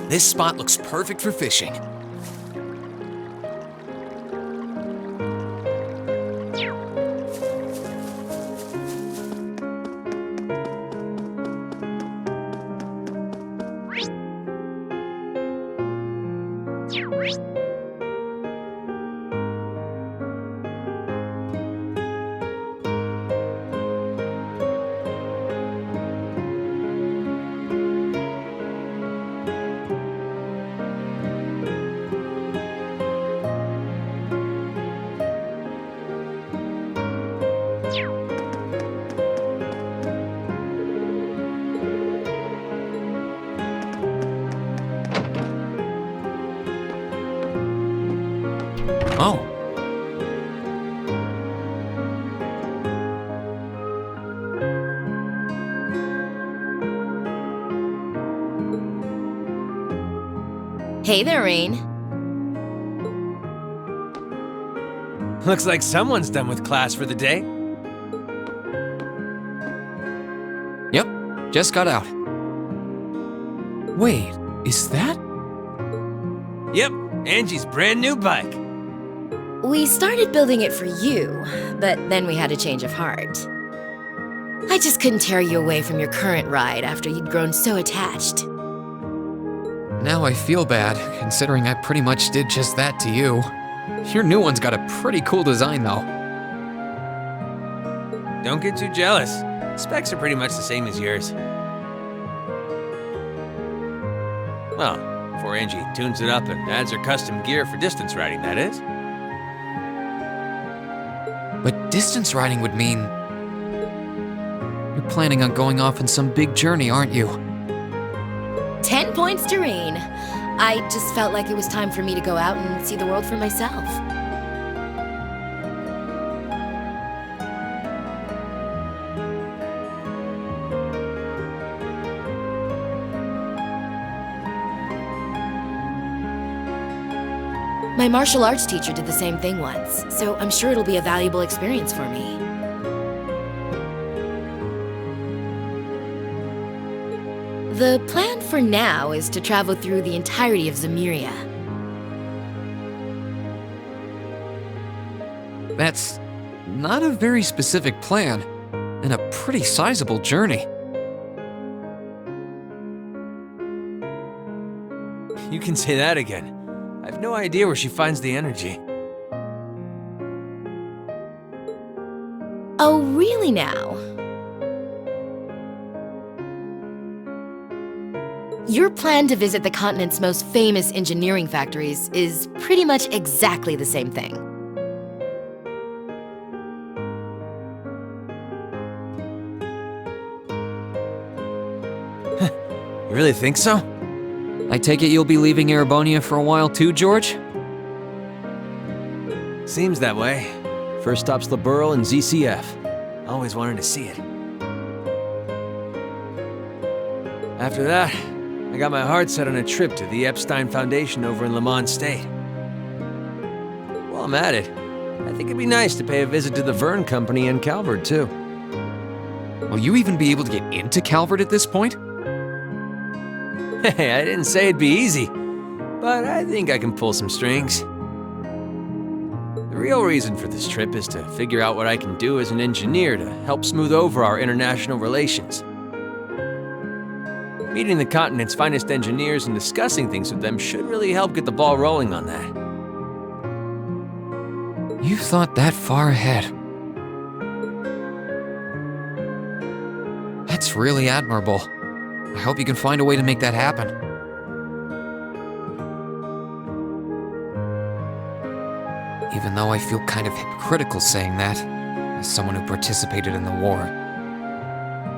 This spot looks perfect for fishing. Oh. Hey there, Rain. Looks like someone's done with class for the day. Yep, just got out. Wait, is that? Yep, Angie's brand new bike. We started building it for you, but then we had a change of heart. I just couldn't tear you away from your current ride after you'd grown so attached. Now I feel bad, considering I pretty much did just that to you. Your new one's got a pretty cool design, though. Don't get too jealous. Specs are pretty much the same as yours. Well, before Angie tunes it up and adds her custom gear for distance riding, that is. But distance riding would mean... You're planning on going off on some big journey, aren't you? 10 points to Rain. I just felt like it was time for me to go out and see the world for myself. My martial arts teacher did the same thing once, so I'm sure it'll be a valuable experience for me. The plan for now is to travel through the entirety of Zemuria. That's not a very specific plan, and a pretty sizable journey. You can say that again. I have no idea where she finds the energy. Oh, really now? Your plan to visit the continent's most famous engineering factories is pretty much exactly the same thing. You really think so? I take it you'll be leaving Erebonia for a while too, George? Seems that way. First stop's Liberl and ZCF. Always wanted to see it. After that, I got my heart set on a trip to the Epstein Foundation over in Lamont State. While I'm at it, I think it'd be nice to pay a visit to the Verne Company in Calvert, too. Will you even be able to get into Calvert at this point? Hey, I didn't say it'd be easy, but I think I can pull some strings. The real reason for this trip is to figure out what I can do as an engineer to help smooth over our international relations. Meeting the continent's finest engineers and discussing things with them should really help get the ball rolling on that. You've thought that far ahead. That's really admirable. I hope you can find a way to make that happen. even though I feel kind of hypocritical saying that, as someone who participated in the war.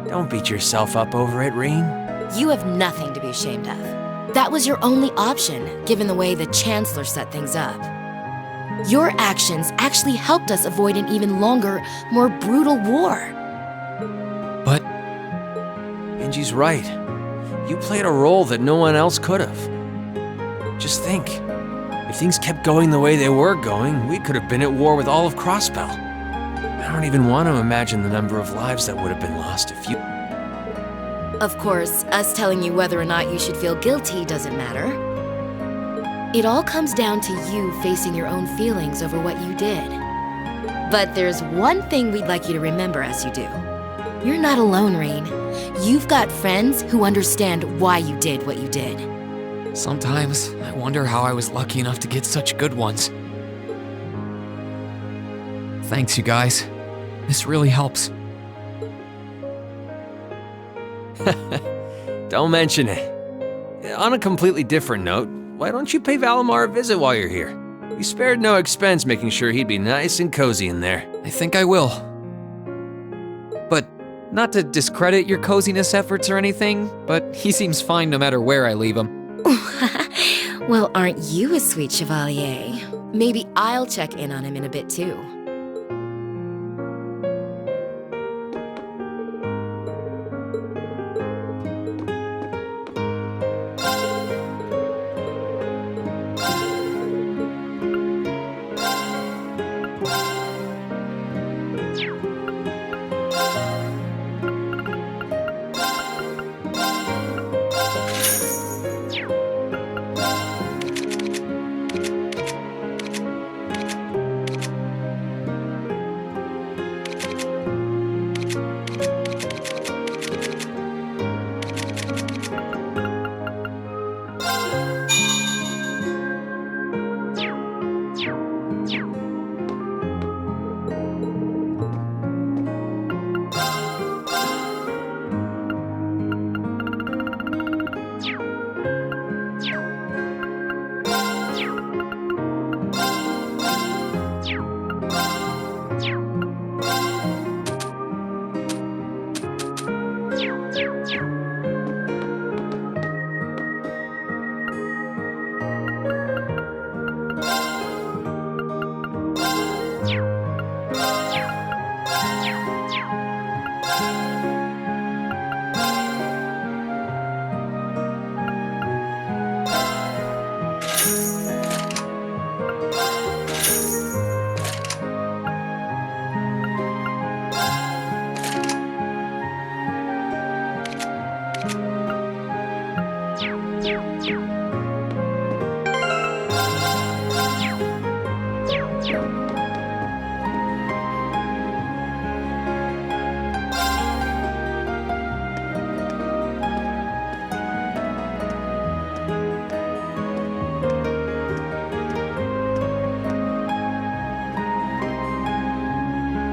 Don't beat yourself up over it, Rean. You have nothing to be ashamed of. That was your only option, given the way the Chancellor set things up. Your actions actually helped us avoid an even longer, more brutal war. But Angi's right. You played a role that no one else could have. Just think, if things kept going the way they were going, we could have been at war with all of Crossbell. I don't even want to imagine the number of lives that would have been lost if you... Of course, us telling you whether or not you should feel guilty doesn't matter. It all comes down to you facing your own feelings over what you did. But there's one thing we'd like you to remember as you do. You're not alone, Rean. You've got friends who understand why you did what you did. sometimes I wonder how I was lucky enough to get such good ones. Thanks, you guys. This really helps. Don't mention it. On a completely different note, why don't you pay Valimar a visit while you're here? We spared no expense making sure he'd be nice and cozy in there. I think I will. But not to discredit your coziness efforts or anything, but he seems fine no matter where I leave him. Well, aren't you a sweet chevalier? Maybe I'll check in on him in a bit too.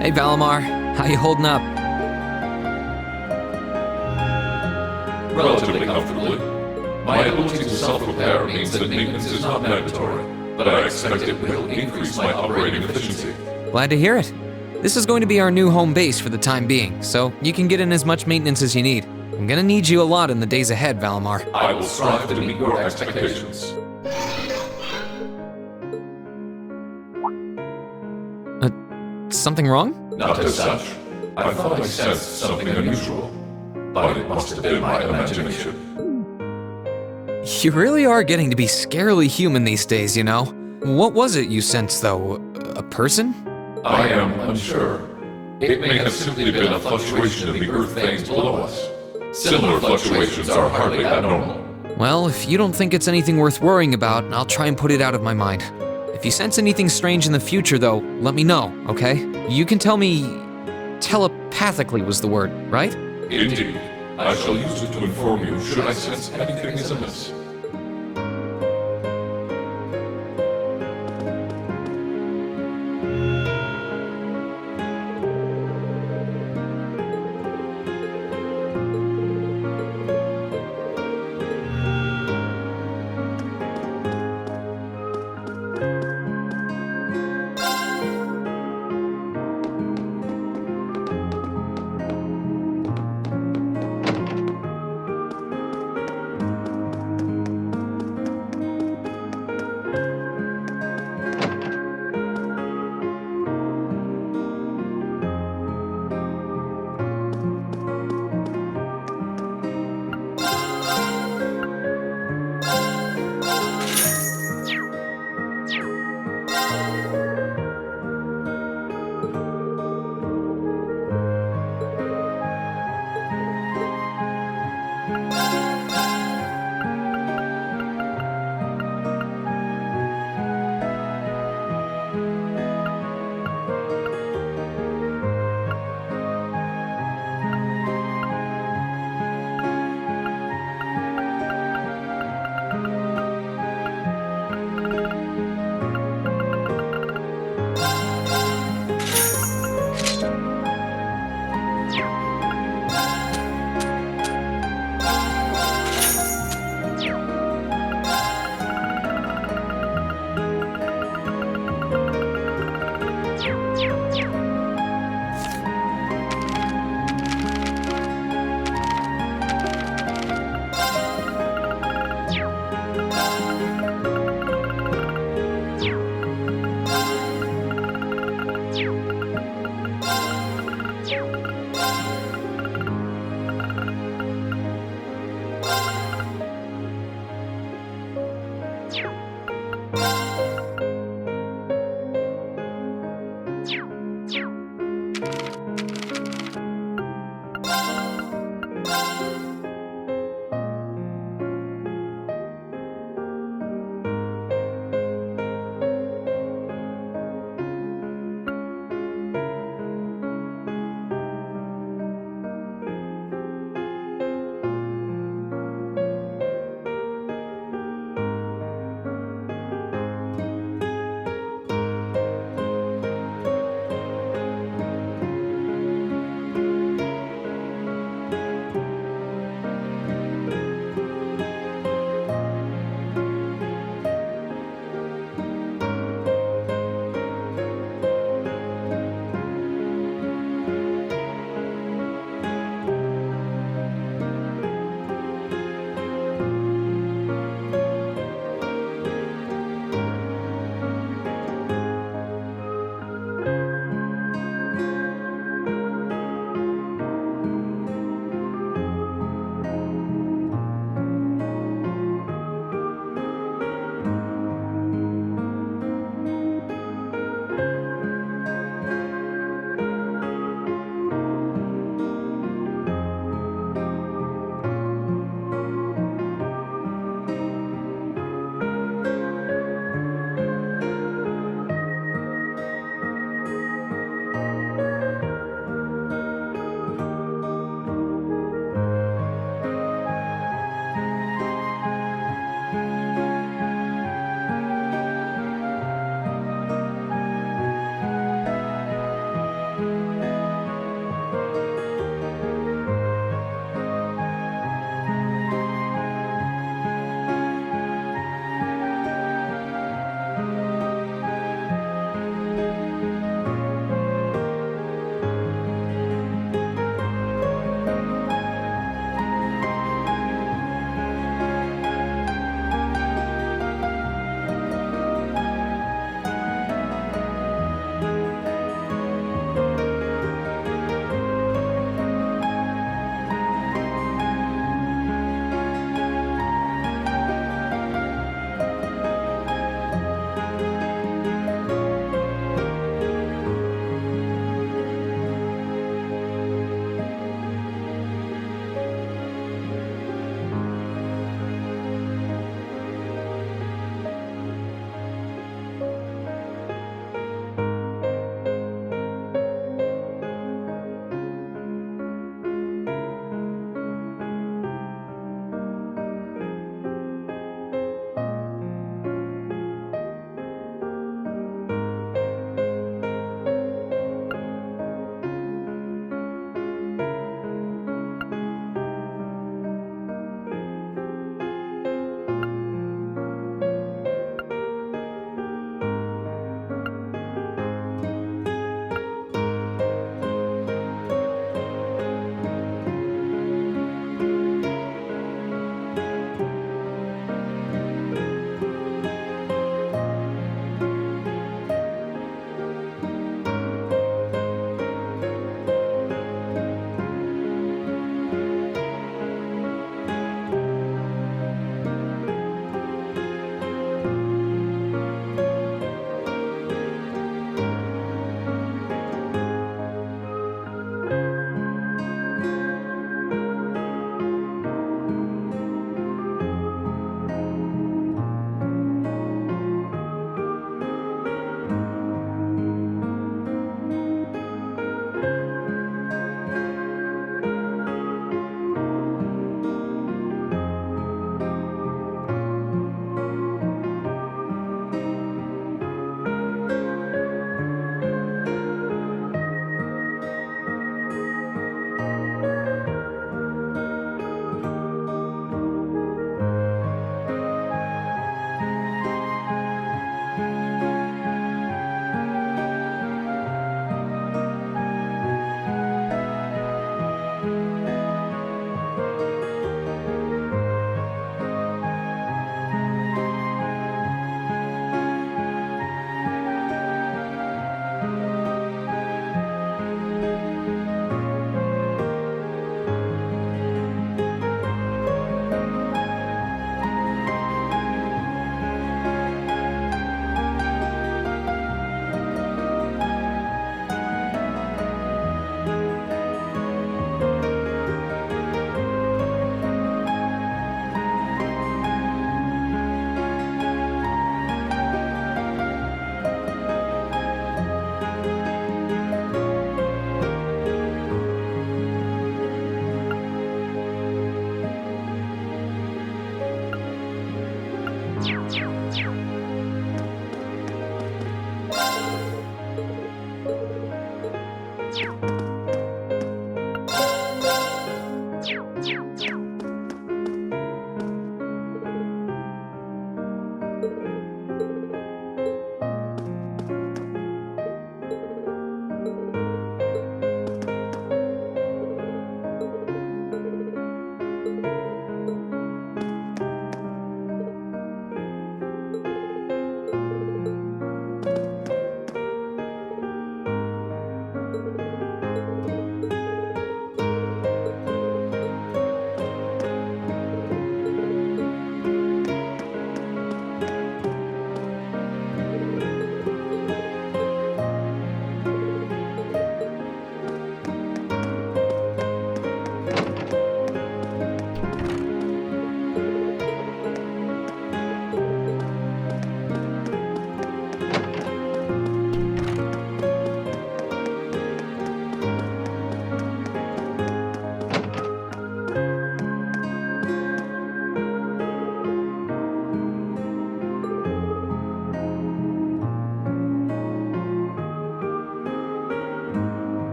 Hey Valimar, how you holding up? Relatively comfortably. My ability to self-repair means that maintenance is not mandatory, but I expect it will increase my operating efficiency. Glad to hear it. This is going to be our new home base for the time being, so you can get in as much maintenance as you need. I'm gonna need you a lot in the days ahead, Valimar. I will strive to meet your expectations. Something wrong? Not as such. I thought I sensed something unusual, but it must have been my imagination. You really are getting to be scarily human these days, you know? What was it you sensed, though? A person? I am unsure. It may have simply been a fluctuation of the earth veins below us. Similar fluctuations are hardly abnormal. Well, if you don't think it's anything worth worrying about, I'll try and put it out of my mind. If you sense anything strange in the future, though, let me know, okay? You can tell me... telepathically was the word, right? Indeed. I shall use it to inform you should I sense anything is amiss.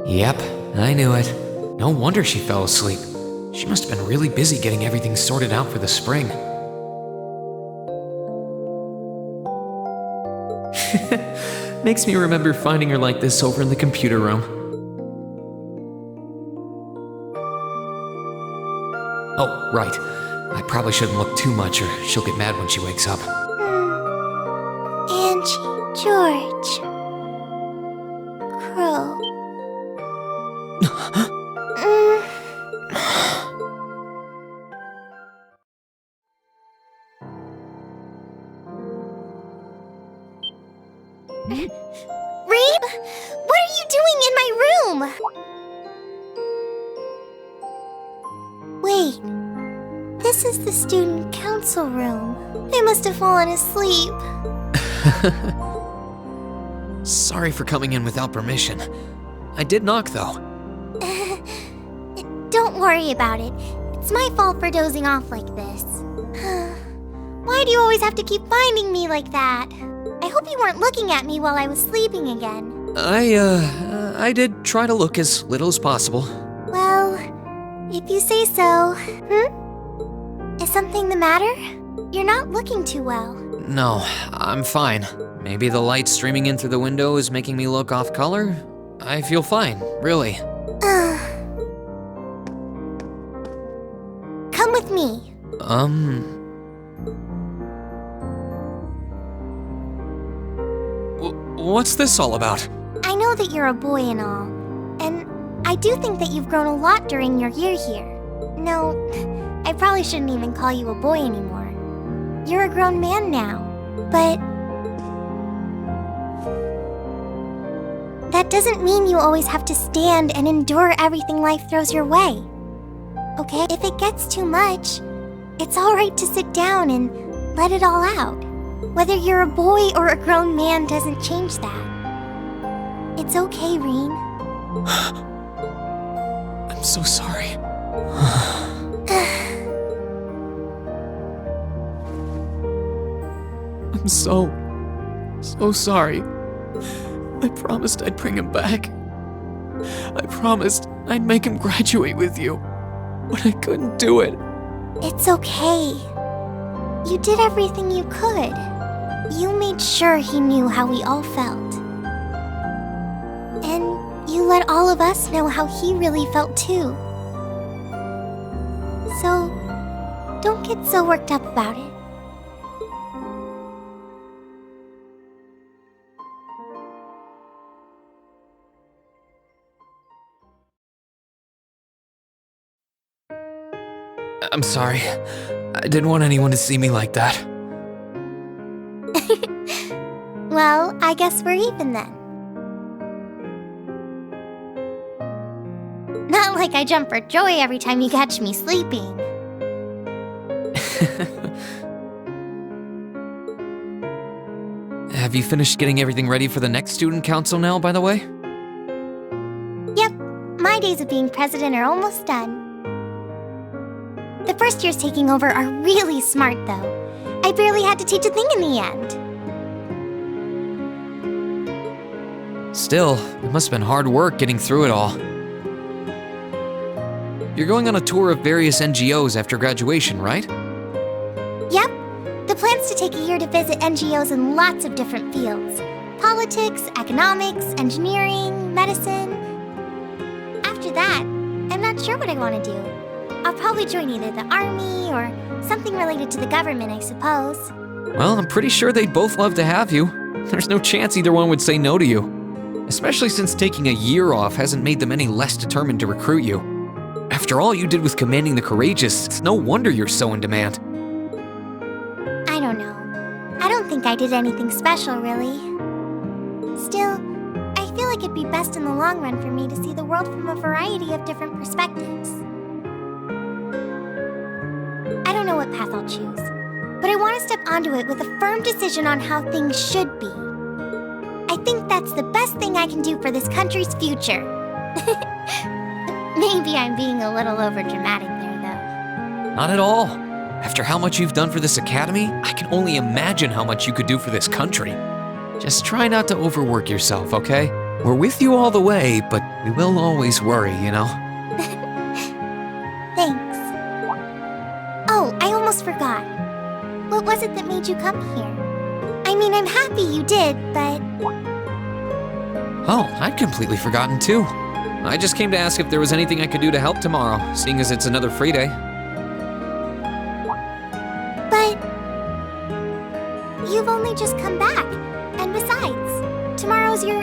Yep, I knew it. No wonder she fell asleep. She must have been really busy getting everything sorted out for the spring. Makes me remember finding her like this over in the computer room. Oh, right. I probably shouldn't look too much or she'll get mad when she wakes up. Angie, George, Crow. Reeb, what are you doing in my room? Wait, this is the student council room. I must have fallen asleep. Sorry for coming in without permission. I did knock, though. Don't worry about it. It's my fault for dozing off like this. Why do you always have to keep finding me like that? I hope you weren't looking at me while I was sleeping again. I did try to look as little as possible. Well, if you say so. Is something the matter? You're not looking too well. No, I'm fine. Maybe the light streaming in through the window is making me look off color? I feel fine, really. Come with me. What's this all about? I know that you're a boy and all, and I do think that you've grown a lot during your year here. No, I probably shouldn't even call you a boy anymore. You're a grown man now, but that doesn't mean you always have to stand and endure everything life throws your way. Okay? If it gets too much, it's alright to sit down and let it all out. Whether you're a boy or a grown man doesn't change that. It's okay, Rean. I'm so sorry. I'm so sorry. I promised I'd bring him back. I promised I'd make him graduate with you, but I couldn't do it. It's okay. You did everything you could. You made sure he knew how we all felt. And you let all of us know how he really felt too. So, don't get so worked up about it. I'm sorry. I didn't want anyone to see me like that. Well, I guess we're even then. Not like I jump for joy every time you catch me sleeping. Have you finished getting everything ready for the next student council now, by the way? Yep, my days of being president are almost done. The first years taking over are really smart, though. barely had to teach a thing in the end. Still, it must have been hard work getting through it all. You're going on a tour of various NGOs after graduation, right? Yep. The plan's to take a year to visit NGOs in lots of different fields. Politics, economics, engineering, medicine. After that, I'm not sure what I want to do. I'll probably join either the army or something related to the government, I suppose. Well, I'm pretty sure they'd both love to have you. There's no chance either one would say no to you. Especially since taking a year off hasn't made them any less determined to recruit you. After all you did with commanding the Courageous, it's no wonder you're so in demand. I don't know. I don't think I did anything special, really. Still, I feel like it'd be best in the long run for me to see the world from a variety of different perspectives. I don't know what path I'll choose, but I want to step onto it with a firm decision on how things should be. I think that's the best thing I can do for this country's future. Maybe I'm being a little overdramatic there, though. Not at all. After how much you've done for this academy, I can only imagine how much you could do for this country. Just try not to overwork yourself, okay? We're with you all the way, but we will always worry, you know? Thanks. Oh, I almost forgot. What was it that made you come here? I mean, I'm happy you did, but... Oh, I'd completely forgotten too. I just came to ask if there was anything I could do to help tomorrow, seeing as it's another free day. But... You've only just come back. And besides, tomorrow's your...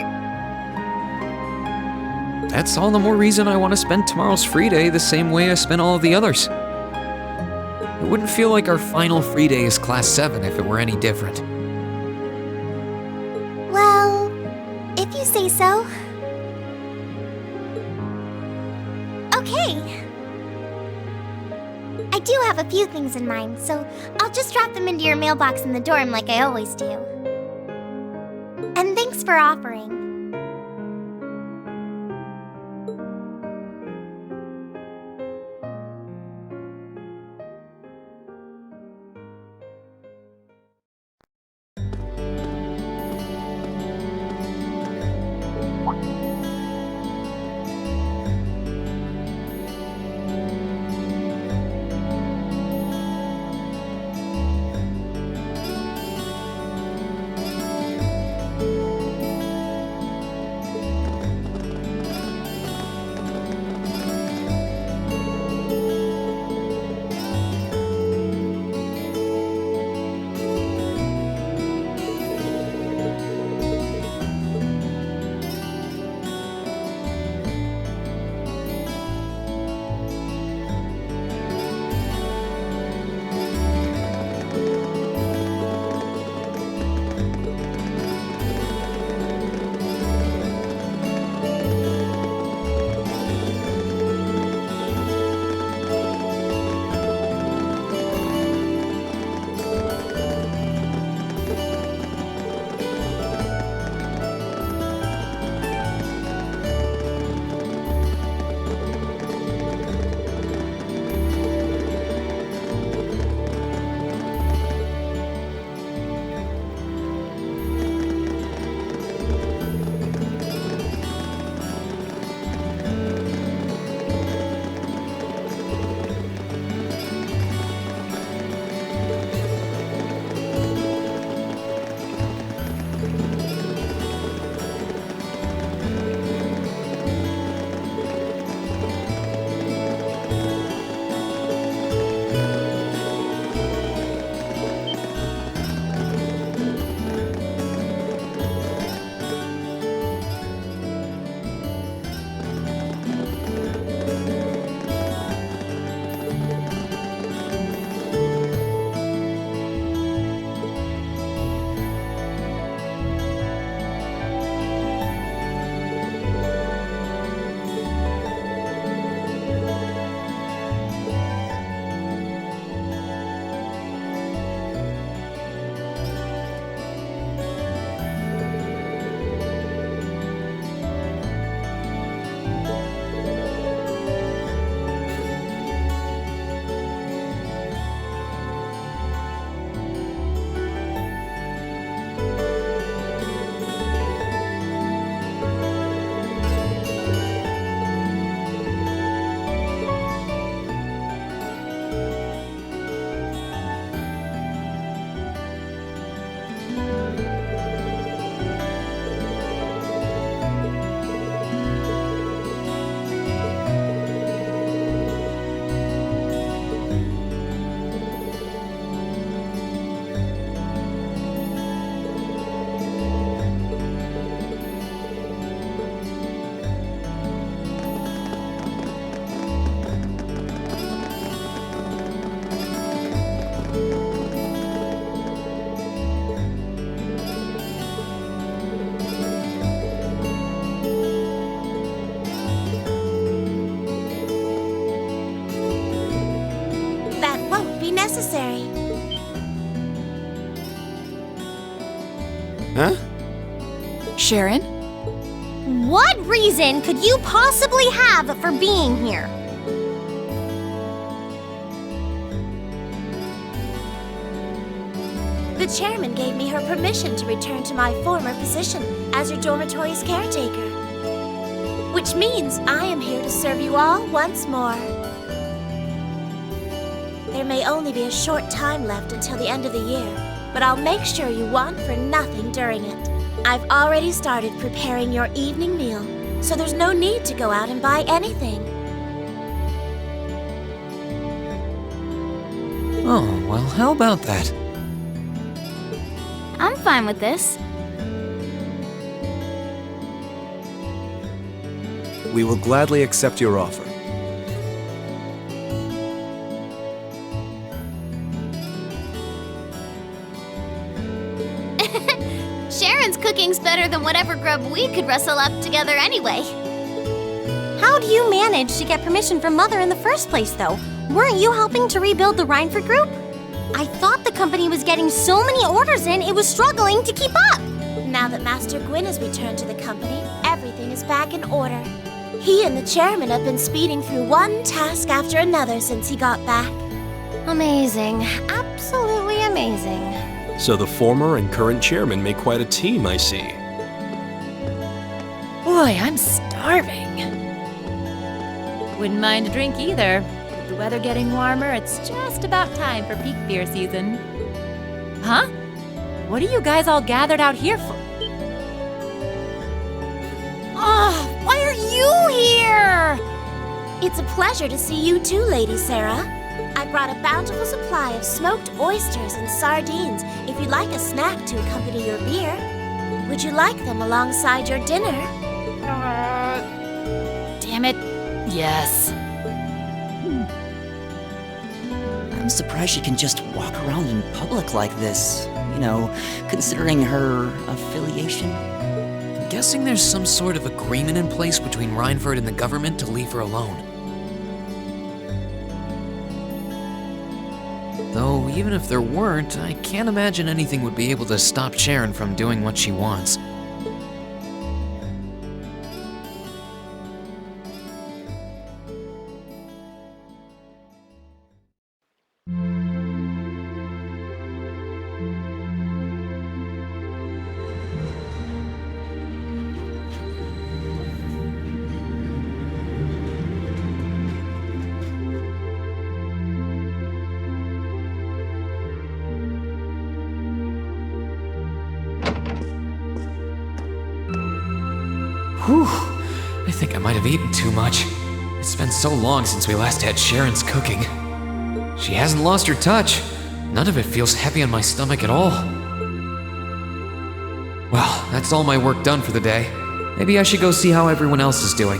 That's all the more reason I want to spend tomorrow's free day the same way I spent all of the others. It wouldn't feel like our final free day is Class 7 if it were any different. Well, if you say so. Okay. I do have a few things in mind, so I'll just drop them into your mailbox in the dorm like I always do. And thanks for offering. Huh? Sharon? What reason could you possibly have for being here? The chairman gave me her permission to return to my former position as your dormitory's caretaker. Which means I am here to serve you all once more. There may only be a short time left until the end of the year, but I'll make sure you want for nothing during it. I've already started preparing your evening meal, so there's no need to go out and buy anything. Oh, well, how about that? I'm fine with this. We will gladly accept your offer. Sharon's cooking's better than whatever grub we could rustle up together anyway. How do you manage to get permission from Mother in the first place, though? Weren't you helping to rebuild the Reinford group? I thought the company was getting so many orders in, it was struggling to keep up. Now that Master Gwyn has returned to the company, everything is back in order. He and the chairman have been speeding through one task after another since he got back. Amazing. Absolutely amazing. So the former and current chairman make quite a team, I see. Boy, I'm starving. Wouldn't mind a drink either. With the weather getting warmer, it's just about time for peak beer season. Huh? What are you guys all gathered out here for? Oh, why are you here? It's a pleasure to see you too, Lady Sarah. I brought a bountiful supply of smoked oysters and sardines if you'd like a snack to accompany your beer. Would you like them alongside your dinner? Damn it. Yes. I'm surprised she can just walk around in public like this, you know, considering her affiliation. I'm guessing there's some sort of agreement in place between Reinford and the government to leave her alone. Though, even if there weren't, I can't imagine anything would be able to stop Sharon from doing what she wants. Whew, I think I might have eaten too much. It's been so long since we last had Sharon's cooking. She hasn't lost her touch. None of it feels heavy on my stomach at all. Well, that's all my work done for the day. Maybe I should go see how everyone else is doing.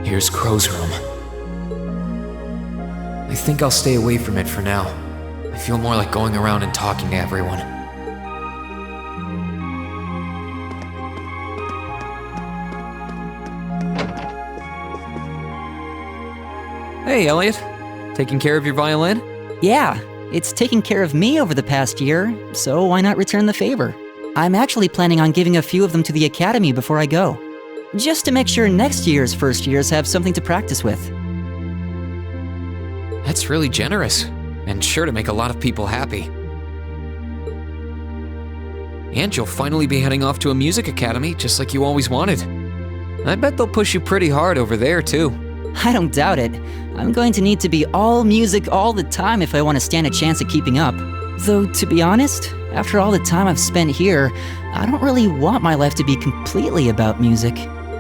Here's Crow's room. I think I'll stay away from it for now. I feel more like going around and talking to everyone. Hey, Elliot. Taking care of your violin? Yeah, it's taken care of me over the past year, so why not return the favor? I'm actually planning on giving a few of them to the academy before I go. Just to make sure next year's first years have something to practice with. That's really generous, and sure to make a lot of people happy. And you'll finally be heading off to a music academy, just like you always wanted. I bet they'll push you pretty hard over there, too. I don't doubt it. I'm going to need to be all music all the time if I want to stand a chance at keeping up. Though, to be honest, after all the time I've spent here, I don't really want my life to be completely about music.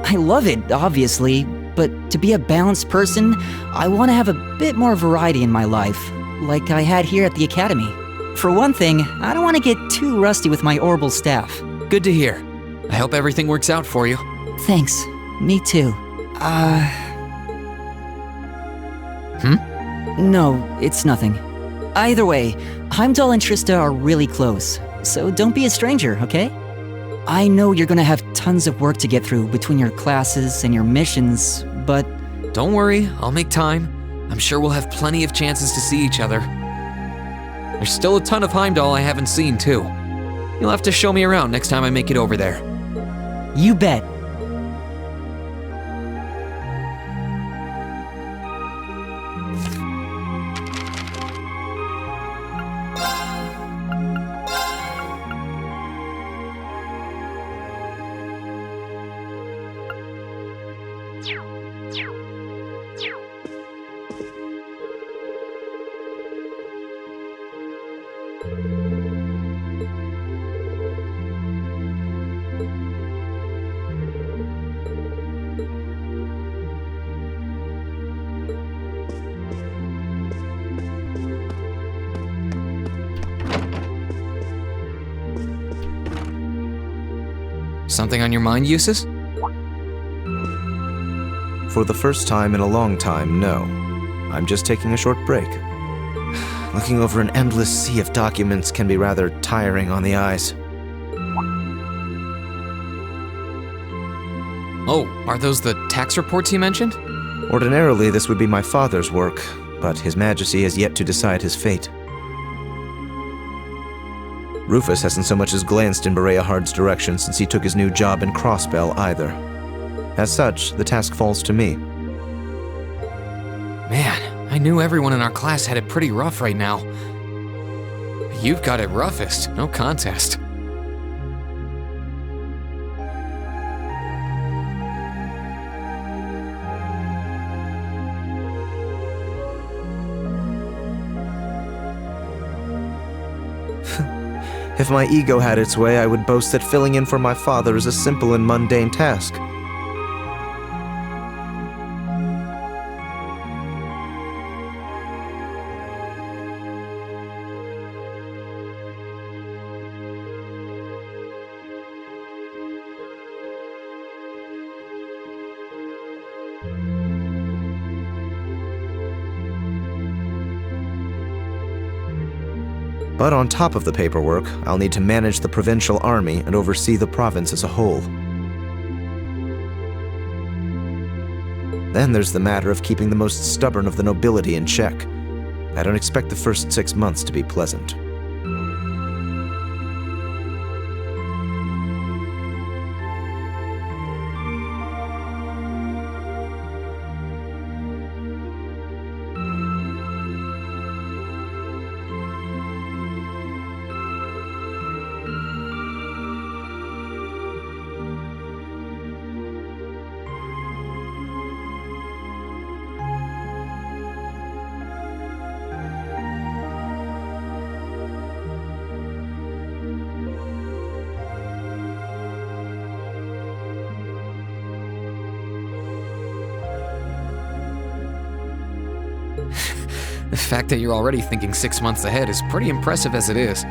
I love it, obviously, but to be a balanced person, I want to have a bit more variety in my life, like I had here at the academy. For one thing, I don't want to get too rusty with my orbital staff. Good to hear. I hope everything works out for you. Thanks. Me too. No, it's nothing. Either way, Heimdall and Trista are really close, so don't be a stranger, okay? I know you're gonna have tons of work to get through between your classes and your missions, but... Don't worry, I'll make time. I'm sure we'll have plenty of chances to see each other. There's still a ton of Heimdall I haven't seen, too. You'll have to show me around next time I make it over there. You bet. Something on your mind, Eustace? For the first time in a long time, no. I'm just taking a short break. Looking over an endless sea of documents can be rather tiring on the eyes. Oh, are those the tax reports you mentioned? Ordinarily, this would be my father's work, but His Majesty has yet to decide his fate. Rufus hasn't so much as glanced in Berea Hard's direction since he took his new job in Crossbell either. As such, the task falls to me. Man, I knew everyone in our class had it pretty rough right now. You've got it roughest, no contest. If my ego had its way, I would boast that filling in for my father is a simple and mundane task. But on top of the paperwork, I'll need to manage the provincial army and oversee the province as a whole. Then there's the matter of keeping the most stubborn of the nobility in check. I don't expect the first 6 months to be pleasant. The fact that you're already thinking 6 months ahead is pretty impressive as it is.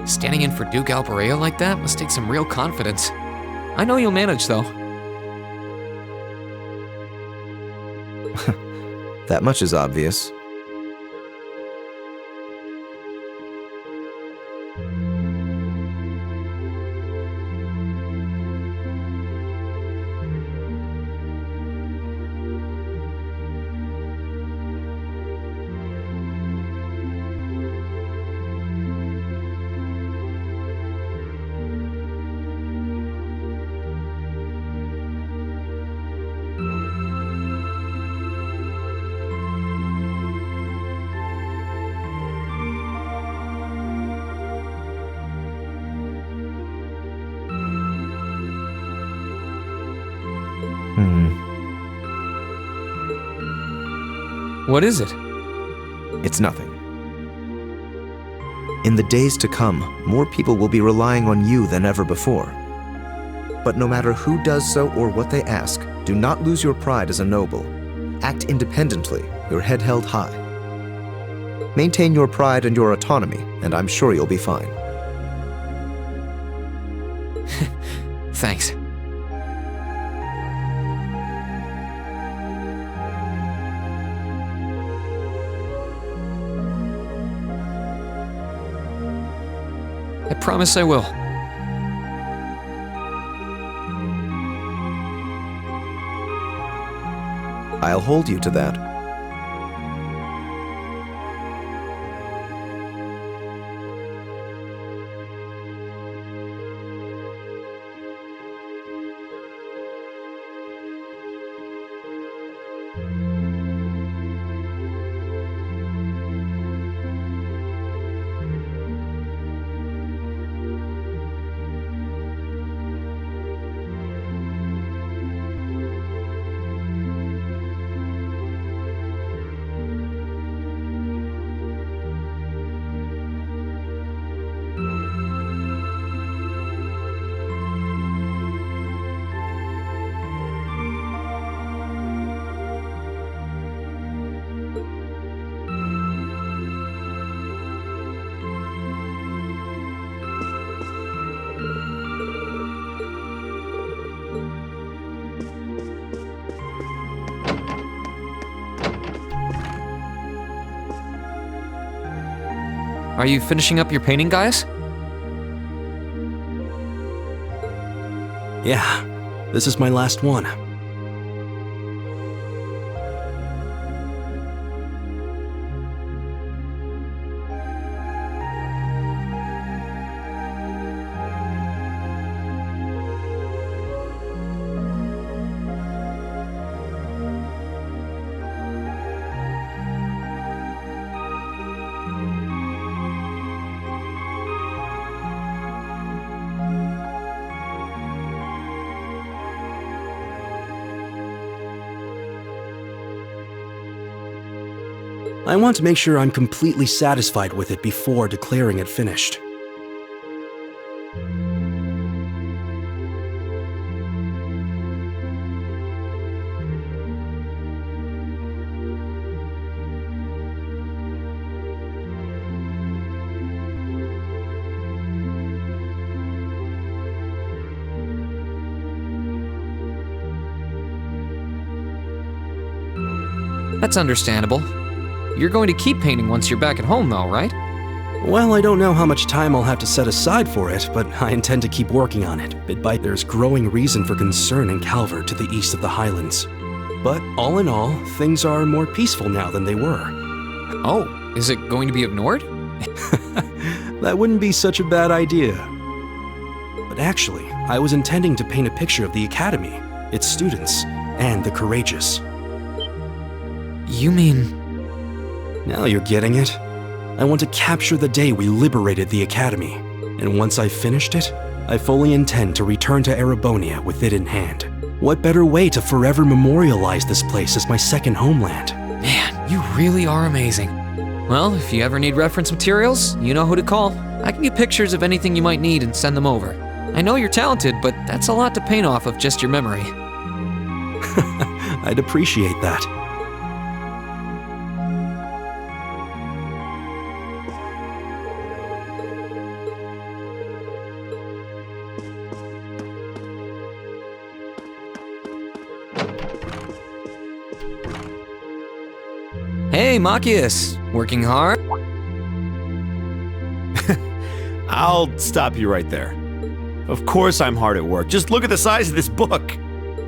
Standing in for Duke Alpareo like that must take some real confidence. I know you'll manage, though. That much is obvious. What is it? It's nothing. In the days to come, more people will be relying on you than ever before. But no matter who does so or what they ask, do not lose your pride as a noble. Act independently, your head held high. Maintain your pride and your autonomy, and I'm sure you'll be fine. Thanks. I promise I will. I'll hold you to that. Are you finishing up your painting, guys? Yeah, this is my last one. I want to make sure I'm completely satisfied with it before declaring it finished. That's understandable. You're going to keep painting once you're back at home, though, right? Well, I don't know how much time I'll have to set aside for it, but I intend to keep working on it, bit by bit. There's growing reason for concern in Calvert to the east of the Highlands. But all in all, things are more peaceful now than they were. Oh, is it going to be ignored? That wouldn't be such a bad idea. But actually, I was intending to paint a picture of the Academy, its students, and the courageous. You mean... Now you're getting it. I want to capture the day we liberated the Academy, and once I've finished it, I fully intend to return to Erebonia with it in hand. What better way to forever memorialize this place as my second homeland? Man, really are amazing. Well, if you ever need reference materials, you know who to call. I can get pictures of anything you might need and send them over. I know you're talented, but that's a lot to paint off of just your memory. I'd appreciate that. Hey, Machias, working hard? I'll stop you right there. Of course I'm hard at work. Just look at the size of this book.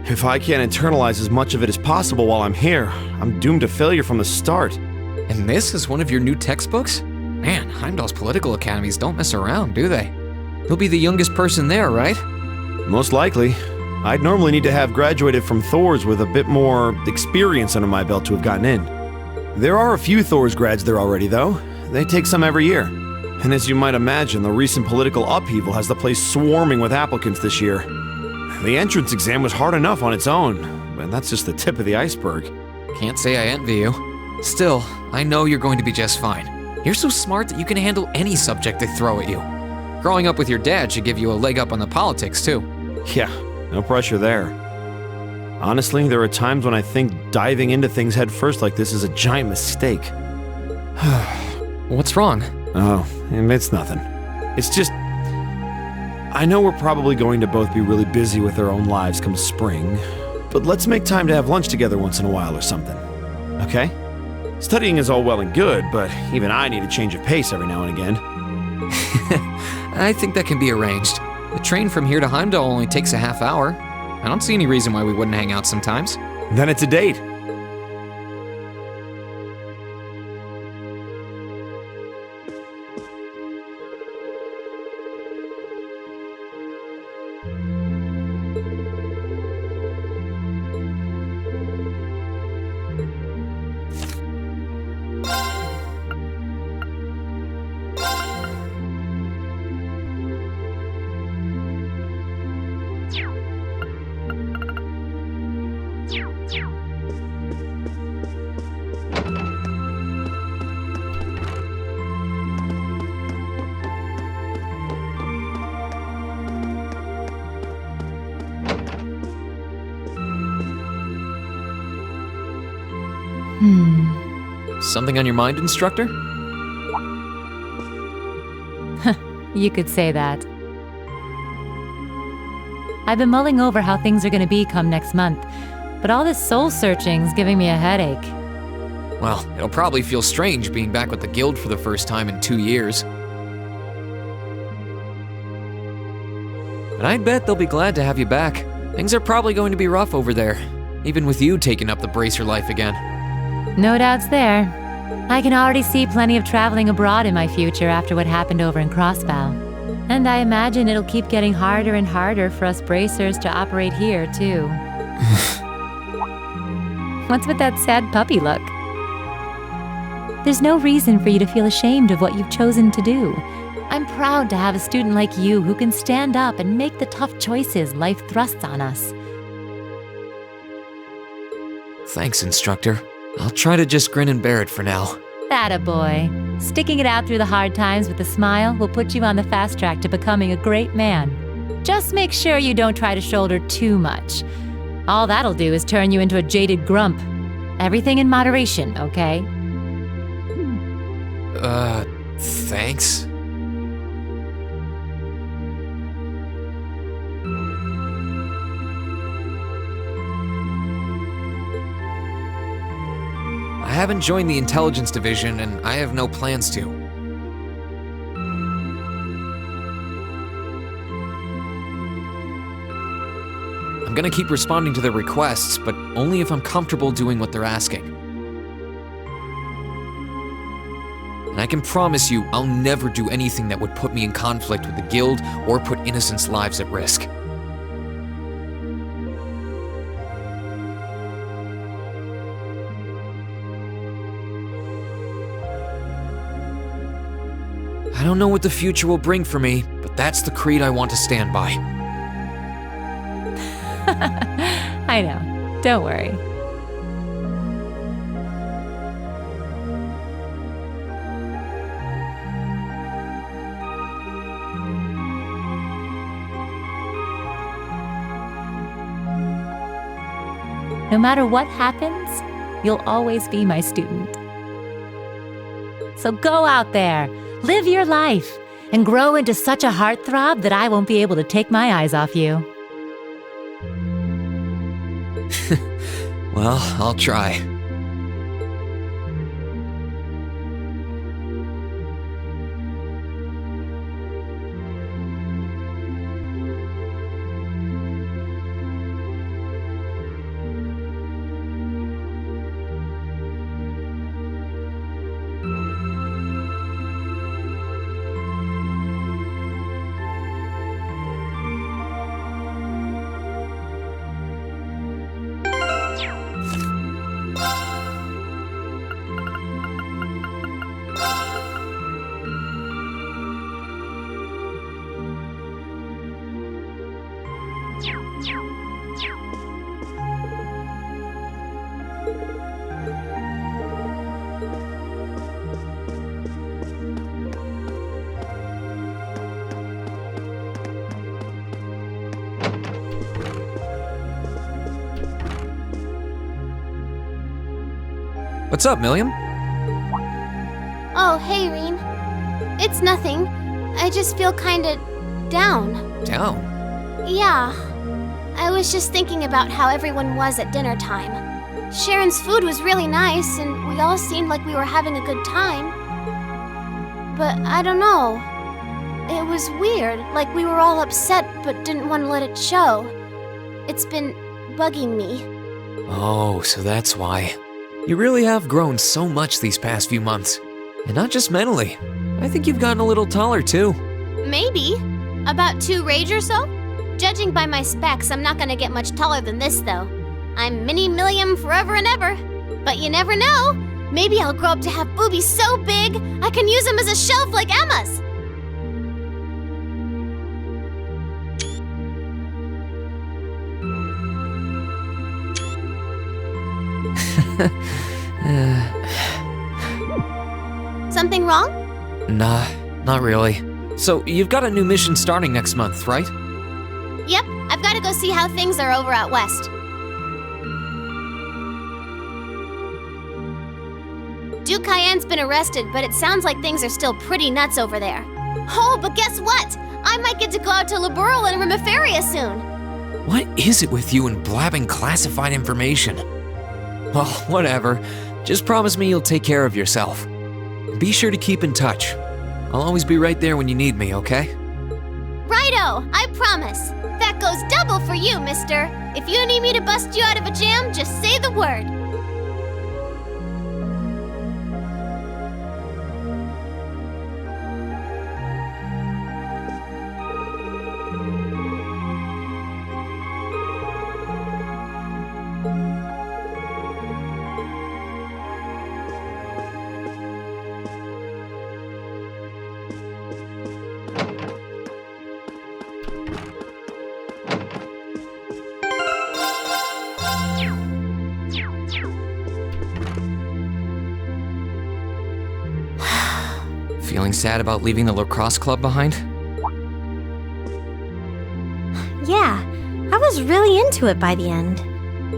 If I can't internalize as much of it as possible while I'm here, I'm doomed to failure from the start. And this is one of your new textbooks? Man, Heimdall's political academies don't mess around, do they? You'll be the youngest person there, right? Most likely. I'd normally need to have graduated from Thor's with a bit more experience under my belt to have gotten in. There are a few Thor's grads there already, though. They take some every year. And as you might imagine, the recent political upheaval has the place swarming with applicants this year. The entrance exam was hard enough on its own, but that's just the tip of the iceberg. Can't say I envy you. Still, I know you're going to be just fine. You're so smart that you can handle any subject they throw at you. Growing up with your dad should give you a leg up on the politics, too. Yeah, no pressure there. Honestly, there are times when I think diving into things head first like this is a giant mistake. What's wrong? Oh, it's nothing. It's just... I know we're probably going to both be really busy with our own lives come spring, but let's make time to have lunch together once in a while or something. Okay? Studying is all well and good, but even I need a change of pace every now and again. I think that can be arranged. The train from here to Heimdall only takes a half hour. I don't see any reason why we wouldn't hang out sometimes. Then it's a date. Something on your mind, instructor? You could say that. I've been mulling over how things are gonna be come next month, but all this soul searching's giving me a headache. Well, it'll probably feel strange being back with the guild for the first time in 2 years. But I'd bet they'll be glad to have you back. Things are probably going to be rough over there, even with you taking up the bracer life again. No doubts there. I can already see plenty of traveling abroad in my future after what happened over in Crossbow. And I imagine it'll keep getting harder and harder for us bracers to operate here, too. What's with that sad puppy look? There's no reason for you to feel ashamed of what you've chosen to do. I'm proud to have a student like you who can stand up and make the tough choices life thrusts on us. Thanks, instructor. I'll try to just grin and bear it for now. Attaboy. Sticking it out through the hard times with a smile will put you on the fast track to becoming a great man. Just make sure you don't try to shoulder too much. All that'll do is turn you into a jaded grump. Everything in moderation, okay? Thanks? I haven't joined the intelligence division, and I have no plans to. I'm gonna keep responding to their requests, but only if I'm comfortable doing what they're asking. And I can promise you, I'll never do anything that would put me in conflict with the guild or put innocents' lives at risk. I don't know what the future will bring for me, but that's the creed I want to stand by. I know. Don't worry. No matter what happens, you'll always be my student. So go out there, live your life, and grow into such a heartthrob that I won't be able to take my eyes off you. Well, I'll try. What's up, Milliam? Oh, hey, Reen. It's nothing. I just feel kinda down. Down? Yeah. I was just thinking about how everyone was at dinner time. Sharon's food was really nice, and we all seemed like we were having a good time. But I don't know. It was weird, like we were all upset but didn't want to let it show. It's been bugging me. Oh, so that's why. You really have grown so much these past few months. And not just mentally. I think you've gotten a little taller, too. Maybe. About 2 rage or so? Judging by my specs, I'm not gonna get much taller than this, though. I'm Mini Milliam forever and ever. But you never know. Maybe I'll grow up to have boobies so big, I can use them as a shelf like Emma's. Something wrong? Nah, not really. So, you've got a new mission starting next month, right? Yep, I've gotta go see how things are over out west. Duke Cayenne's been arrested, but it sounds like things are still pretty nuts over there. Oh, but guess what? I might get to go out to Laburel and Rimiferia soon. What is it with you and blabbing classified information? Well, whatever. Just promise me you'll take care of yourself. Be sure to keep in touch. I'll always be right there when you need me, okay? Righto, I promise. That goes double for you, mister. If you need me to bust you out of a jam, just say the word. Feeling sad about leaving the lacrosse club behind? Yeah, I was really into it by the end.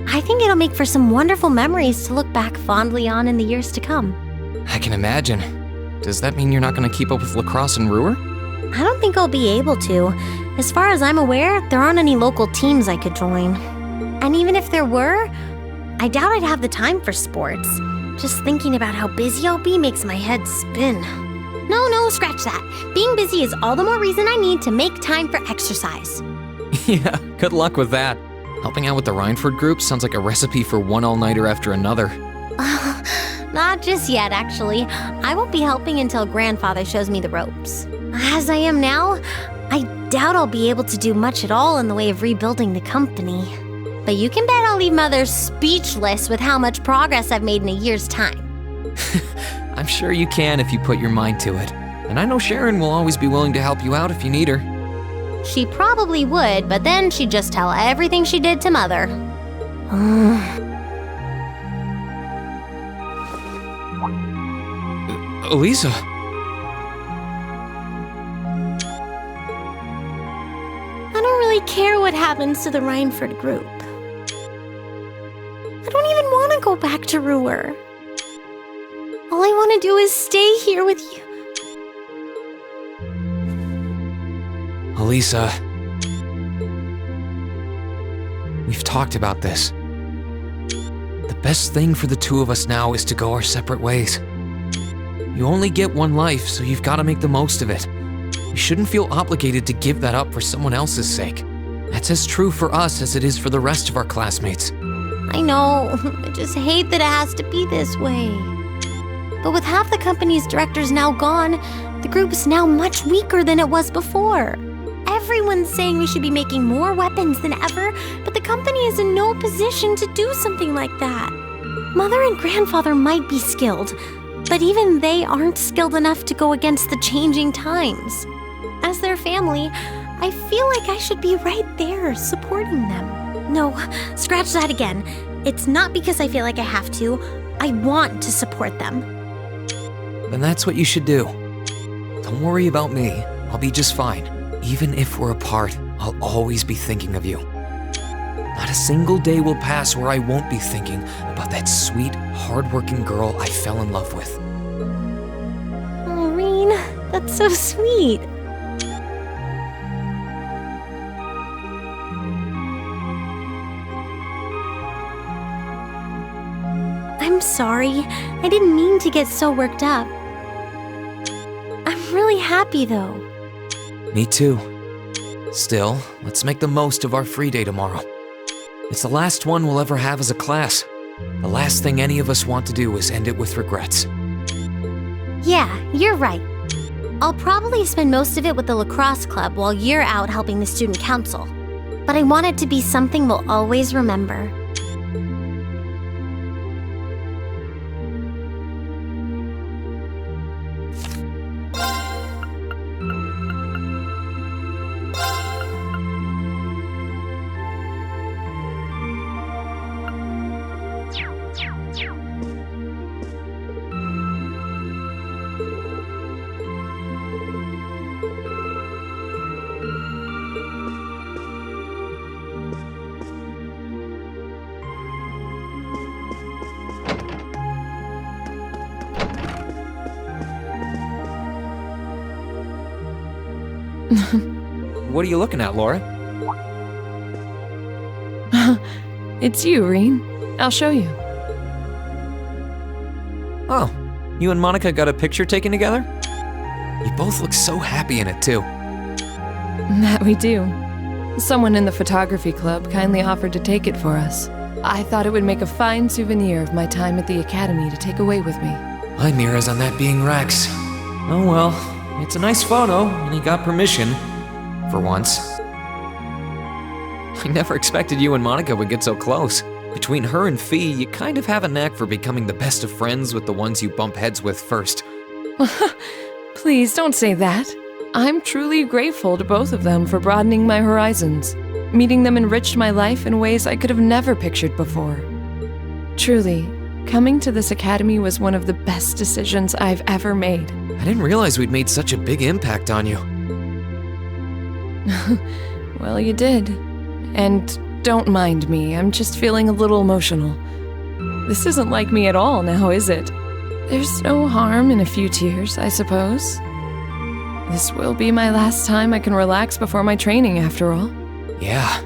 I think it'll make for some wonderful memories to look back fondly on in the years to come. I can imagine. Does that mean you're not going to keep up with lacrosse in Ruhr? I don't think I'll be able to. As far as I'm aware, there aren't any local teams I could join. And even if there were, I doubt I'd have the time for sports. Just thinking about how busy I'll be makes my head spin. No, scratch that. Being busy is all the more reason I need to make time for exercise. Yeah, good luck with that. Helping out with the Rhineford group sounds like a recipe for one all-nighter after another. Not just yet, actually. I won't be helping until Grandfather shows me the ropes. As I am now, I doubt I'll be able to do much at all in the way of rebuilding the company. But you can bet I'll leave Mother speechless with how much progress I've made in a year's time. I'm sure you can if you put your mind to it. And I know Sharon will always be willing to help you out if you need her. She probably would, but then she'd just tell everything she did to Mother. Elisa. I don't really care what happens to the Rhineford group. I don't even want to go back to Ruhr. All I want to do is stay here with you. Elisa, we've talked about this. The best thing for the two of us now is to go our separate ways. You only get one life, so you've got to make the most of it. You shouldn't feel obligated to give that up for someone else's sake. That's as true for us as it is for the rest of our classmates. I know, I just hate that it has to be this way. But with half the company's directors now gone, the group is now much weaker than it was before. Everyone's saying we should be making more weapons than ever, but the company is in no position to do something like that. Mother and grandfather might be skilled, but even they aren't skilled enough to go against the changing times. As their family, I feel like I should be right there supporting them. No, scratch that again. It's not because I feel like I have to. I want to support them. Then that's what you should do. Don't worry about me. I'll be just fine. Even if we're apart, I'll always be thinking of you. Not a single day will pass where I won't be thinking about that sweet, hardworking girl I fell in love with. Oh, Rean, that's so sweet. I'm sorry. I didn't mean to get so worked up. I'm really happy, though. Me too. Still, let's make the most of our free day tomorrow. It's the last one we'll ever have as a class. The last thing any of us want to do is end it with regrets. Yeah, you're right. I'll probably spend most of it with the lacrosse club while you're out helping the student council. But I want it to be something we'll always remember. What are you looking at, Laura? It's you, Rean. I'll show you. Oh, you and Monica got a picture taken together? You both look so happy in it, too. That we do. Someone in the photography club kindly offered to take it for us. I thought it would make a fine souvenir of my time at the academy to take away with me. My mirror's on that being Rex. Oh well. It's a nice photo, and he got permission. For once. I never expected you and Monica would get so close. Between her and Fee, you kind of have a knack for becoming the best of friends with the ones you bump heads with first. Please don't say that. I'm truly grateful to both of them for broadening my horizons. Meeting them enriched my life in ways I could have never pictured before. Truly, coming to this academy was one of the best decisions I've ever made. I didn't realize we'd made such a big impact on you. Well, you did. And don't mind me, I'm just feeling a little emotional. This isn't like me at all now, is it? There's no harm in a few tears, I suppose. This will be my last time I can relax before my training, after all. Yeah,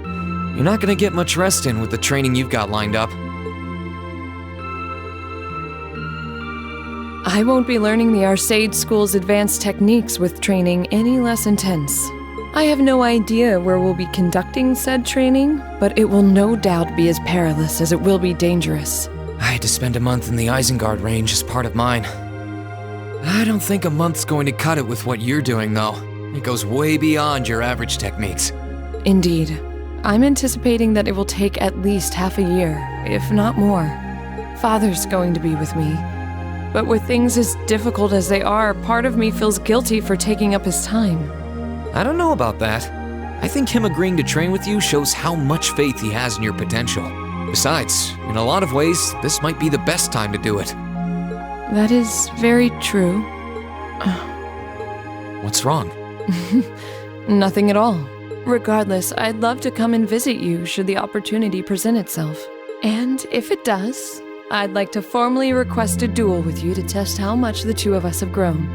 you're not gonna get much rest in with the training you've got lined up. I won't be learning the Arcade School's advanced techniques with training any less intense. I have no idea where we'll be conducting said training, but it will no doubt be as perilous as it will be dangerous. I had to spend a month in the Isengard range as part of mine. I don't think a month's going to cut it with what you're doing, though. It goes way beyond your average techniques. Indeed. I'm anticipating that it will take at least half a year, if not more. Father's going to be with me. But with things as difficult as they are, part of me feels guilty for taking up his time. I don't know about that. I think him agreeing to train with you shows how much faith he has in your potential. Besides, in a lot of ways, this might be the best time to do it. That is very true. What's wrong? Nothing at all. Regardless, I'd love to come and visit you should the opportunity present itself. And if it does, I'd like to formally request a duel with you to test how much the two of us have grown.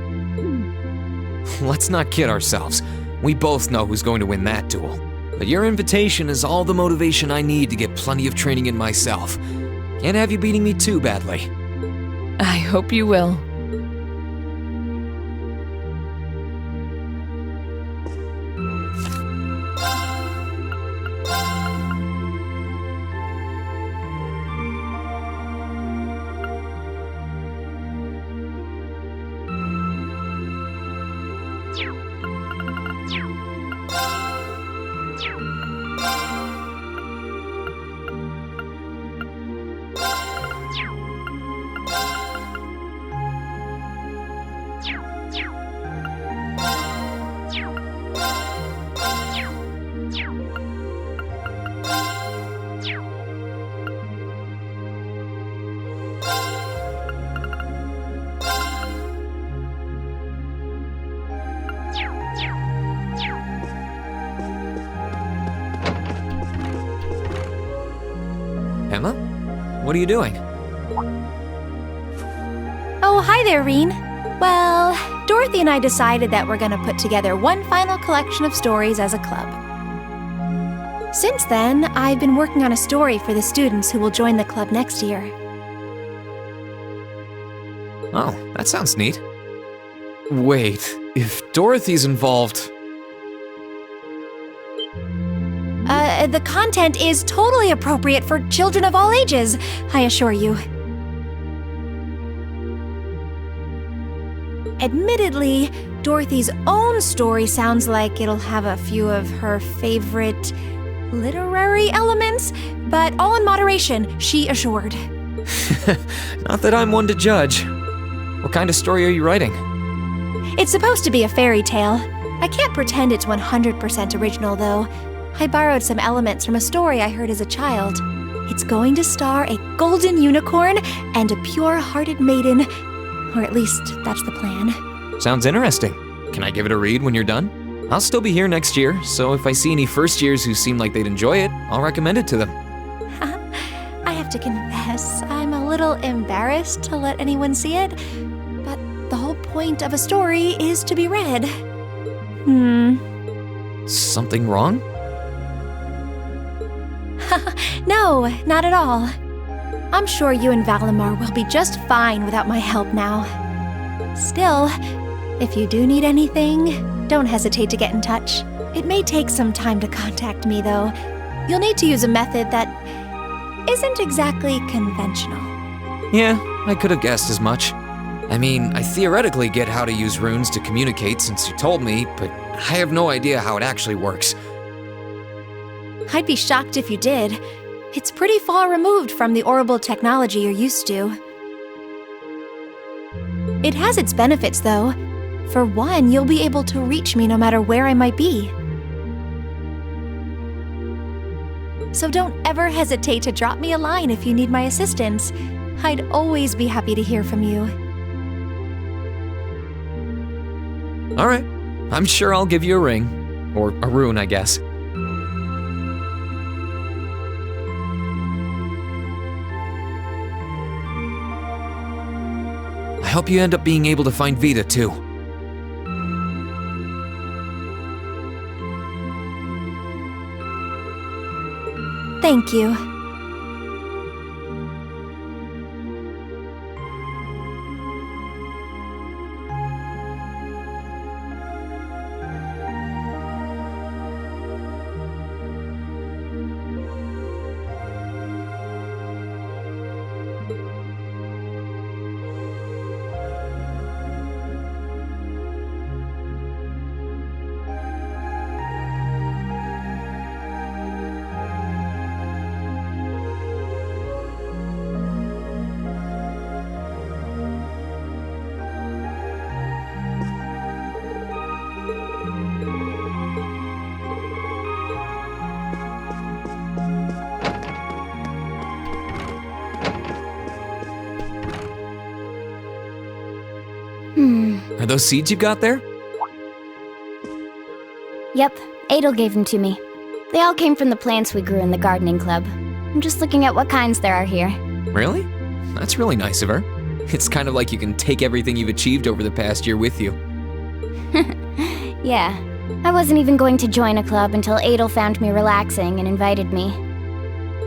Let's not kid ourselves. We both know who's going to win that duel. But your invitation is all the motivation I need to get plenty of training in myself. Can't have you beating me too badly. I hope you will. Emma? What are you doing? Oh, hi there, Reen. Well, Dorothy and I decided that we're gonna put together one final collection of stories as a club. Since then, I've been working on a story for the students who will join the club next year. Oh, that sounds neat. Wait, if Dorothy's involved... The content is totally appropriate for children of all ages, I assure you. Admittedly, Dorothy's own story sounds like it'll have a few of her favorite literary elements, but all in moderation, she assured. Not that I'm one to judge. What kind of story are you writing? It's supposed to be a fairy tale. I can't pretend it's 100% original, though. I borrowed some elements from a story I heard as a child. It's going to star a golden unicorn and a pure-hearted maiden, or at least that's the plan. Sounds interesting. Can I give it a read when you're done? I'll still be here next year, so if I see any first years who seem like they'd enjoy it, I'll recommend it to them. I have to confess, I'm a little embarrassed to let anyone see it, but the whole point of a story is to be read. Something wrong? No, not at all. I'm sure you and Valimar will be just fine without my help now. Still, if you do need anything, don't hesitate to get in touch. It may take some time to contact me, though. You'll need to use a method that isn't exactly conventional. Yeah, I could have guessed as much. I mean, I theoretically get how to use runes to communicate since you told me, but I have no idea how it actually works. I'd be shocked if you did. It's pretty far removed from the orbital technology you're used to. It has its benefits, though. For one, you'll be able to reach me no matter where I might be. So don't ever hesitate to drop me a line if you need my assistance. I'd always be happy to hear from you. All right, I'm sure I'll give you a ring. Or a rune, I guess. I hope you end up being able to find Vita, too. Thank you. Are those seeds you got there? Yep, Adel gave them to me. They all came from the plants we grew in the gardening club. I'm just looking at what kinds there are here. Really? That's really nice of her. It's kind of like you can take everything you've achieved over the past year with you. Yeah. I wasn't even going to join a club until Adel found me relaxing and invited me.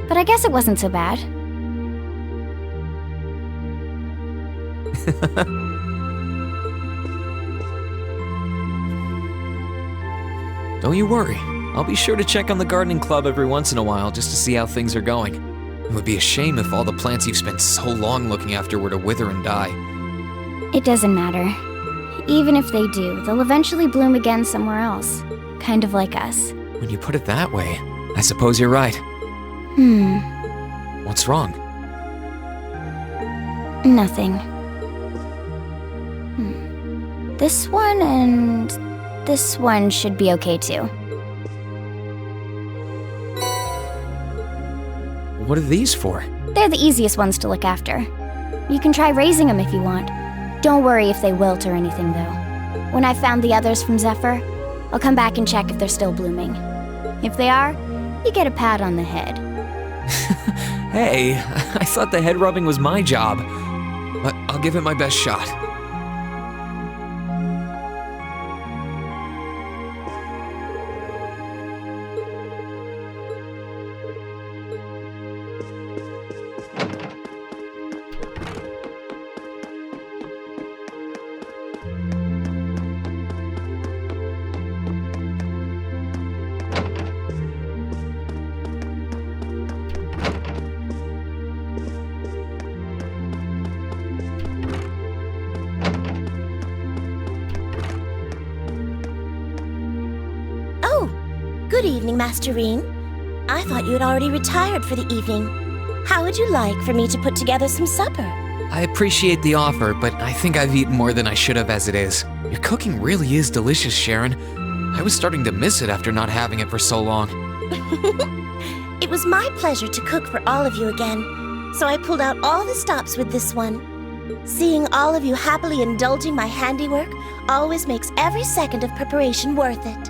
But I guess it wasn't so bad. Don't you worry. I'll be sure to check on the gardening club every once in a while just to see how things are going. It would be a shame if all the plants you've spent so long looking after were to wither and die. It doesn't matter. Even if they do, they'll eventually bloom again somewhere else. Kind of like us. When you put it that way, I suppose you're right. What's wrong? Nothing. This one and this one should be okay too. What are these for? They're the easiest ones to look after. You can try raising them if you want. Don't worry if they wilt or anything, though. When I've found the others from Zephyr, I'll come back and check if they're still blooming. If they are, you get a pat on the head. Hey, I thought the head rubbing was my job. But I'll give it my best shot. Good evening, Master Reen. I thought you had already retired for the evening. How would you like for me to put together some supper? I appreciate the offer, but I think I've eaten more than I should have as it is. Your cooking really is delicious, Sharon. I was starting to miss it after not having it for so long. It was my pleasure to cook for all of you again, so I pulled out all the stops with this one. Seeing all of you happily indulging my handiwork always makes every second of preparation worth it.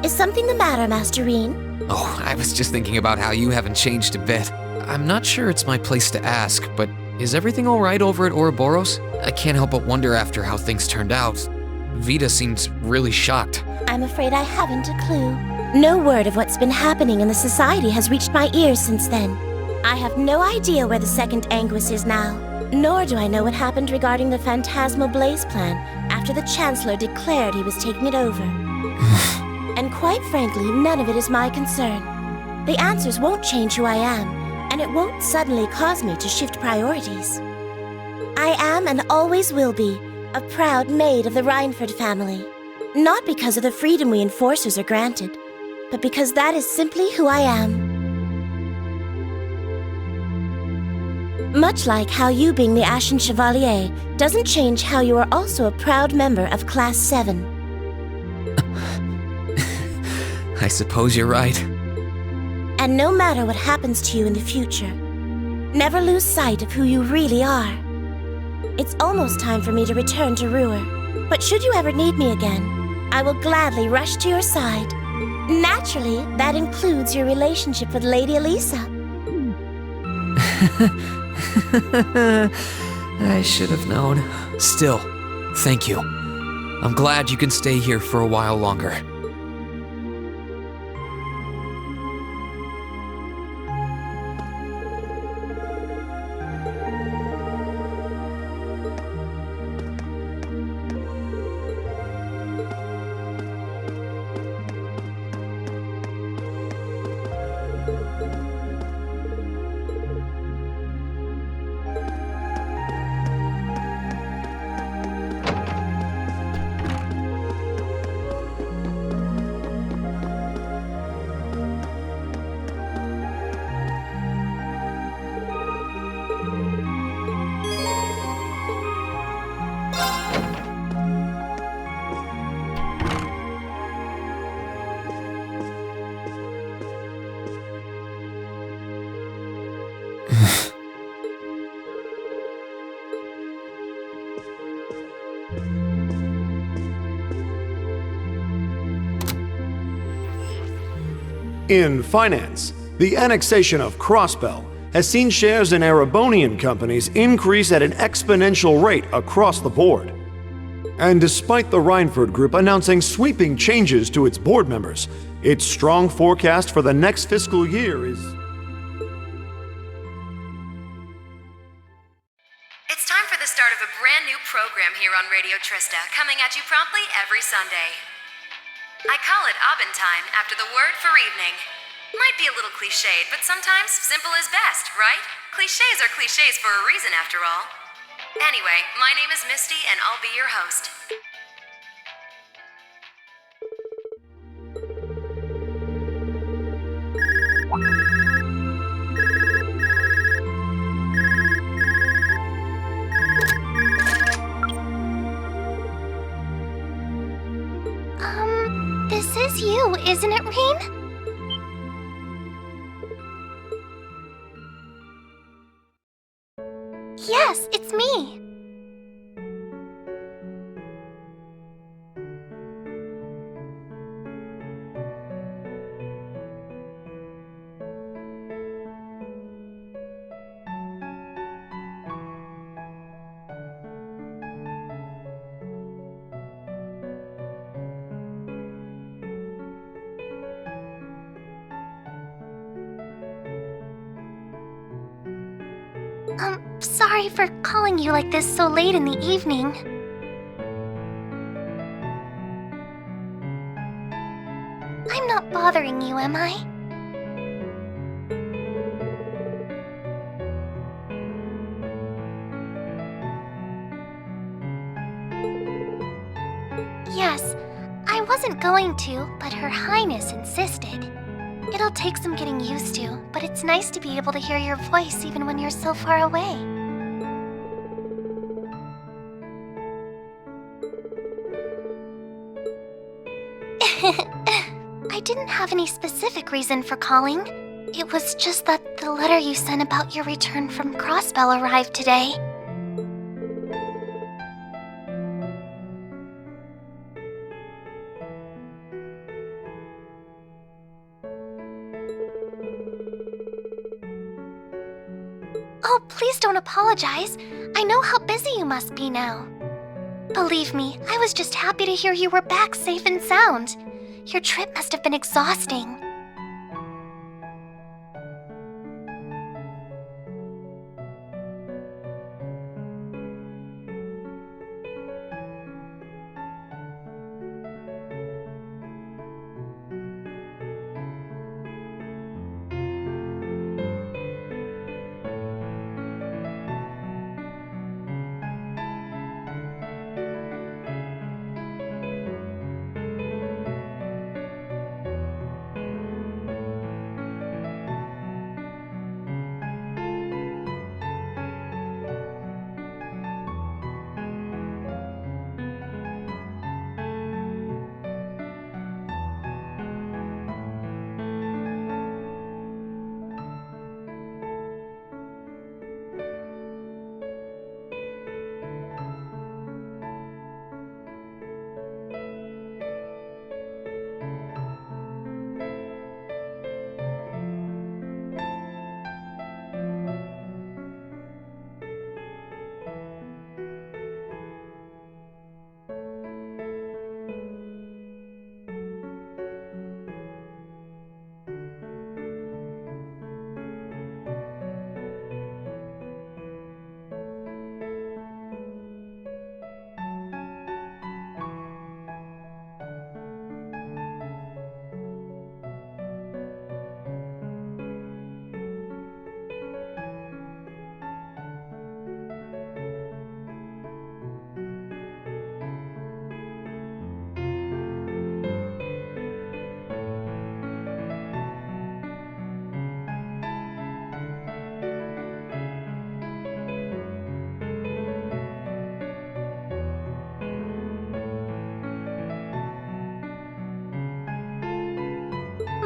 Is something the matter, Master Reen? Oh, I was just thinking about how you haven't changed a bit. I'm not sure it's my place to ask, but is everything all right over at Ouroboros? I can't help but wonder after how things turned out. Vita seems really shocked. I'm afraid I haven't a clue. No word of what's been happening in the Society has reached my ears since then. I have no idea where the second Anguis is now, nor do I know what happened regarding the Phantasmal Blaze plan after the Chancellor declared he was taking it over. And quite frankly, none of it is my concern. The answers won't change who I am, and it won't suddenly cause me to shift priorities. I am and always will be a proud maid of the Reinford family. Not because of the freedom we enforcers are granted, but because that is simply who I am. Much like how you being the Ashen Chevalier doesn't change how you are also a proud member of Class 7. I suppose you're right. And no matter what happens to you in the future, never lose sight of who you really are. It's almost time for me to return to Ruhr, but should you ever need me again, I will gladly rush to your side. Naturally, that includes your relationship with Lady Elisa. I should have known. Still, thank you. I'm glad you can stay here for a while longer. In finance, the annexation of Crossbell has seen shares in Erebonian companies increase at an exponential rate across the board. And despite the Reinford Group announcing sweeping changes to its board members, its strong forecast for the next fiscal year is... It's time for the start of a brand new program here on Radio Trista, coming at you promptly every Sunday. I call it Aubin Time after the word for evening. Might be a little cliched, but sometimes simple is best, right? Clichés are clichés for a reason, after all. Anyway, my name is Misty, and I'll be your host. This is you, isn't it, Rain? Yes, it's me. Sorry for calling you like this so late in the evening. I'm not bothering you, am I? Yes, I wasn't going to, but Her Highness insisted. It'll take some getting used to, but it's nice to be able to hear your voice even when you're so far away. I didn't have any specific reason for calling. It was just that the letter you sent about your return from Crossbell arrived today. Oh, please don't apologize. I know how busy you must be now. Believe me, I was just happy to hear you were back safe and sound. Your trip must have been exhausting.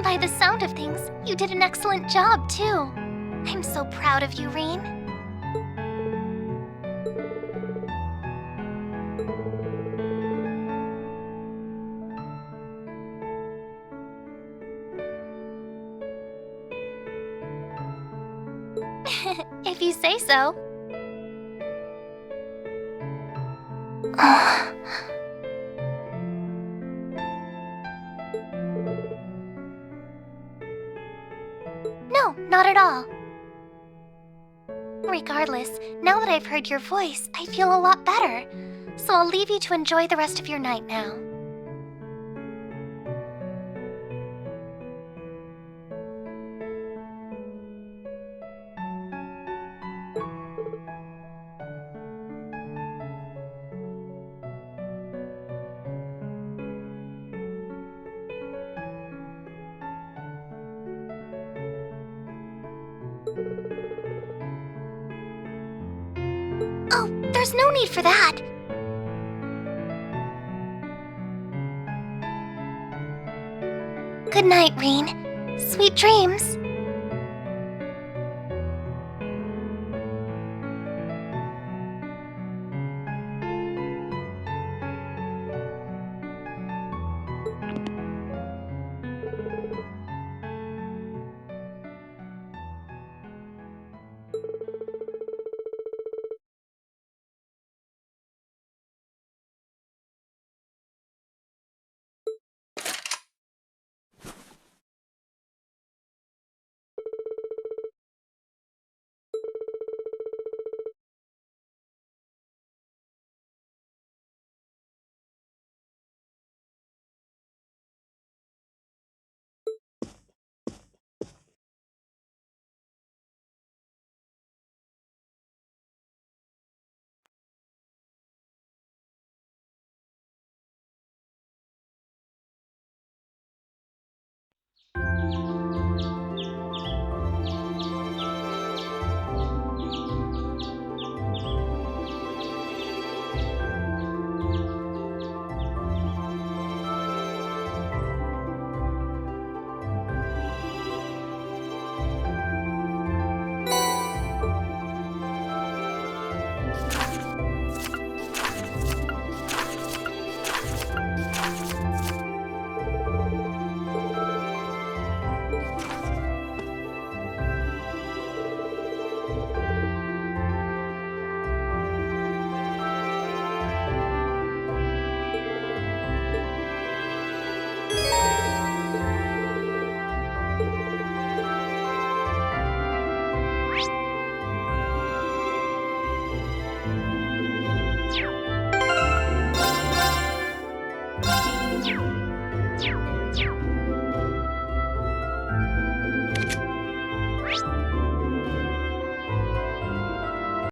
By the sound of things, you did an excellent job, too. I'm so proud of you, Rain. If you say so. No, not at all. Regardless, now that I've heard your voice, I feel a lot better. So I'll leave you to enjoy the rest of your night now. Oh, there's no need for that. Good night, Rean. Sweet dreams.